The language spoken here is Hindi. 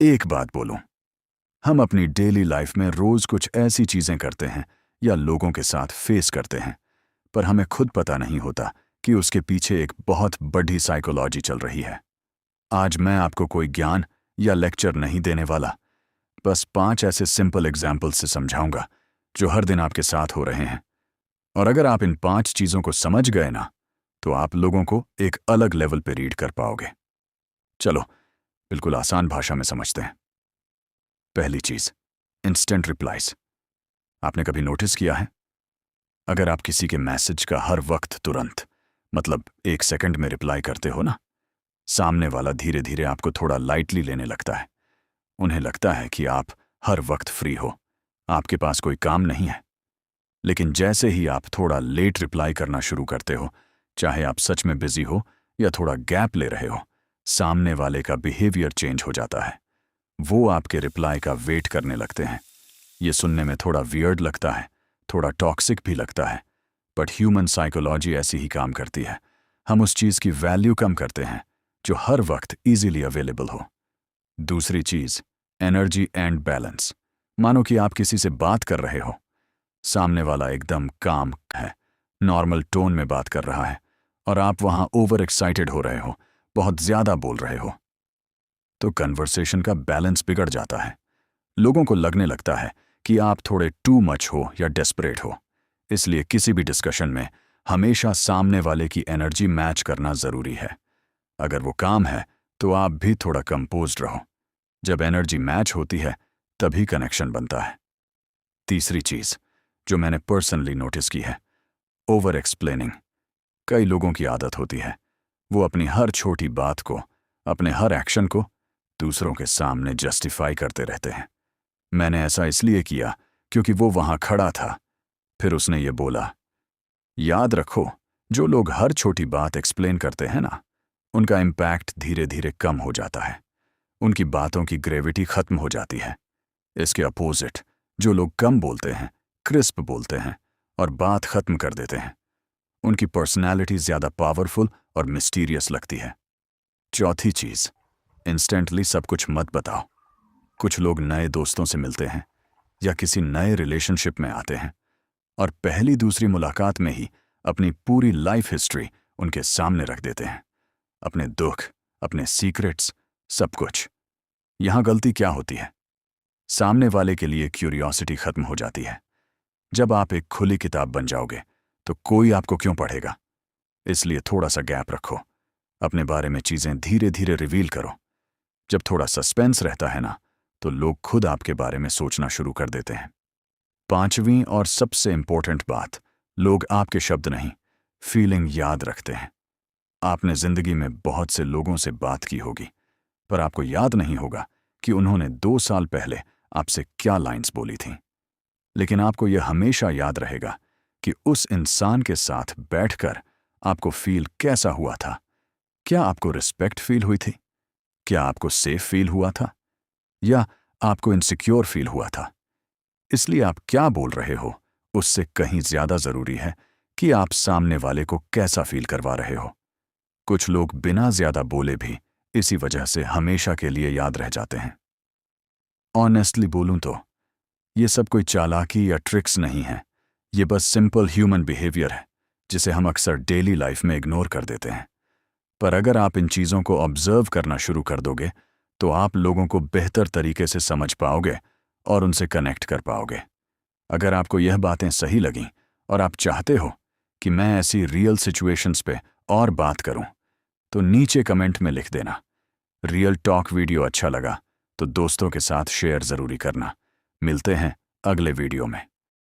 एक बात बोलूं, हम अपनी डेली लाइफ में रोज कुछ ऐसी चीजें करते हैं या लोगों के साथ फेस करते हैं, पर हमें खुद पता नहीं होता कि उसके पीछे एक बहुत बड़ी साइकोलॉजी चल रही है। आज मैं आपको कोई ज्ञान या लेक्चर नहीं देने वाला, बस 5 ऐसे सिंपल एग्जाम्पल्स से समझाऊंगा जो हर दिन आपके साथ हो रहे हैं। और अगर आप इन 5 चीजों को समझ गए ना, तो आप लोगों को एक अलग लेवल पे रीड कर पाओगे। चलो, बिल्कुल आसान भाषा में समझते हैं। पहली चीज, इंस्टेंट रिप्लाईज। आपने कभी नोटिस किया है, अगर आप किसी के मैसेज का हर वक्त तुरंत, मतलब 1 सेकंड में रिप्लाई करते हो ना, सामने वाला धीरे धीरे आपको थोड़ा लाइटली लेने लगता है। उन्हें लगता है कि आप हर वक्त फ्री हो, आपके पास कोई काम नहीं है। लेकिन जैसे ही आप थोड़ा लेट रिप्लाई करना शुरू करते हो, चाहे आप सच में बिजी हो या थोड़ा गैप ले रहे हो, सामने वाले का बिहेवियर चेंज हो जाता है। वो आपके रिप्लाई का वेट करने लगते हैं। ये सुनने में थोड़ा वियर्ड लगता है, थोड़ा टॉक्सिक भी लगता है, बट ह्यूमन साइकोलॉजी ऐसी ही काम करती है। हम उस चीज़ की वैल्यू कम करते हैं जो हर वक्त इजीली अवेलेबल हो। दूसरी चीज़, एनर्जी एंड बैलेंस। मानो कि आप किसी से बात कर रहे हो, सामने वाला एकदम काम है, नॉर्मल टोन में बात कर रहा है, और आप वहां ओवर एक्साइटेड हो रहे हो, बहुत ज्यादा बोल रहे हो, तो कन्वर्सेशन का बैलेंस बिगड़ जाता है। लोगों को लगने लगता है कि आप थोड़े टू मच हो या डेस्परेट हो। इसलिए किसी भी डिस्कशन में हमेशा सामने वाले की एनर्जी मैच करना जरूरी है। अगर वो काम है तो आप भी थोड़ा कंपोज्ड रहो। जब एनर्जी मैच होती है तभी कनेक्शन बनता है। तीसरी चीज जो मैंने पर्सनली नोटिस की है, ओवर एक्सप्लेनिंग। कई लोगों की आदत होती है, वो अपनी हर छोटी बात को, अपने हर एक्शन को दूसरों के सामने जस्टिफाई करते रहते हैं। मैंने ऐसा इसलिए किया क्योंकि वो वहां खड़ा था। फिर उसने ये बोला। याद रखो, जो लोग हर छोटी बात एक्सप्लेन करते हैं ना, उनका इम्पैक्ट धीरे धीरे कम हो जाता है। उनकी बातों की ग्रेविटी खत्म हो जाती है। इसके अपोजिट, जो लोग कम बोलते हैं, क्रिस्प बोलते हैं और बात खत्म कर देते हैं, उनकी पर्सनैलिटी ज्यादा पावरफुल और मिस्टीरियस लगती है। चौथी चीज, इंस्टेंटली सब कुछ मत बताओ। कुछ लोग नए दोस्तों से मिलते हैं या किसी नए रिलेशनशिप में आते हैं और पहली दूसरी मुलाकात में ही अपनी पूरी लाइफ हिस्ट्री उनके सामने रख देते हैं, अपने दुख, अपने सीक्रेट्स, सब कुछ। यहां गलती क्या होती है? सामने वाले के लिए क्यूरियोसिटी खत्म हो जाती है। जब आप एक खुली किताब बन जाओगे तो कोई आपको क्यों पढ़ेगा? इसलिए थोड़ा सा गैप रखो, अपने बारे में चीजें धीरे धीरे रिवील करो। जब थोड़ा सस्पेंस रहता है ना, तो लोग खुद आपके बारे में सोचना शुरू कर देते हैं। पांचवीं और सबसे इंपॉर्टेंट बात, लोग आपके शब्द नहीं, फीलिंग याद रखते हैं। आपने जिंदगी में बहुत से लोगों से बात की होगी, पर आपको याद नहीं होगा कि उन्होंने 2 साल पहले आपसे क्या लाइंस बोली थीं। लेकिन आपको यह हमेशा याद रहेगा कि उस इंसान के साथ बैठकर आपको फील कैसा हुआ था। क्या आपको रिस्पेक्ट फील हुई थी? क्या आपको सेफ फील हुआ था? या आपको इनसिक्योर फील हुआ था? इसलिए आप क्या बोल रहे हो उससे कहीं ज्यादा जरूरी है कि आप सामने वाले को कैसा फील करवा रहे हो। कुछ लोग बिना ज्यादा बोले भी इसी वजह से हमेशा के लिए याद रह जाते हैं। ऑनेस्टली बोलूं तो ये सब कोई चालाकी या ट्रिक्स नहीं है। ये बस सिंपल ह्यूमन बिहेवियर है जिसे हम अक्सर डेली लाइफ में इग्नोर कर देते हैं। पर अगर आप इन चीज़ों को ऑब्जर्व करना शुरू कर दोगे तो आप लोगों को बेहतर तरीके से समझ पाओगे और उनसे कनेक्ट कर पाओगे। अगर आपको यह बातें सही लगीं और आप चाहते हो कि मैं ऐसी रियल सिचुएशंस पे और बात करूं, तो नीचे कमेंट में लिख देना। रियल टॉक वीडियो अच्छा लगा तो दोस्तों के साथ शेयर ज़रूरी करना। मिलते हैं अगले वीडियो में।